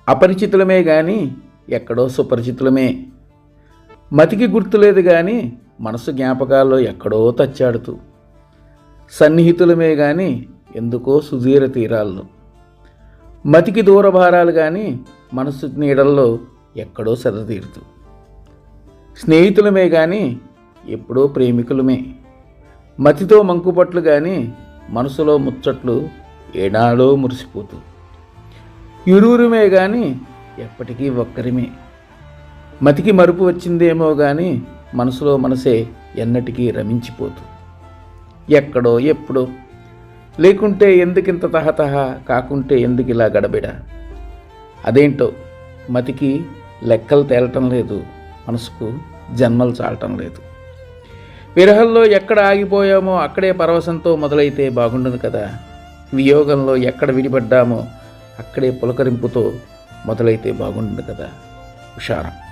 అపరిచితులమే గాని ఎక్కడో సుపరిచితులమే. మతికి గుర్తులేదు గాని మనసు జ్ఞాపకాల్లో ఎక్కడో తచ్చాడుతూ. సన్నిహితులమే గాని ఎందుకో సుదీర తీరాల్లో. మతికి దూరభారాలు గాని మనసు నీడల్లో ఎక్కడో సెదతీరుతూ. స్నేహితులమే గాని ఎప్పుడో ప్రేమికులమే. మతితో మంకుపట్లు గాని మనసులో ముచ్చట్లు ఏనాడో మురిసిపోతూ. ఇరువురమే గాని ఎప్పటికీ ఒక్కరిమే. మతికి మరుపు వచ్చిందేమో గాని మనసులో మనసే ఎన్నటికీ రమించిపోతూ. ఎక్కడో ఎప్పుడో, లేకుంటే ఎందుకింత తహతహ, కాకుంటే ఎందుకిలా గడబిడ. అదేంటో మతికి లెక్కలు తేలటం లేదు, మనసుకు జన్మలు చాలటం లేదు. విరహంలో ఎక్కడ ఆగిపోయామో అక్కడే పరవశంతో మొదలైతే బాగుండును కదా. వియోగంలో ఎక్కడ విడిపడ్డామో అక్కడే పులకరింపుతో మొదలైతే బాగుండును కదా. హుషారం.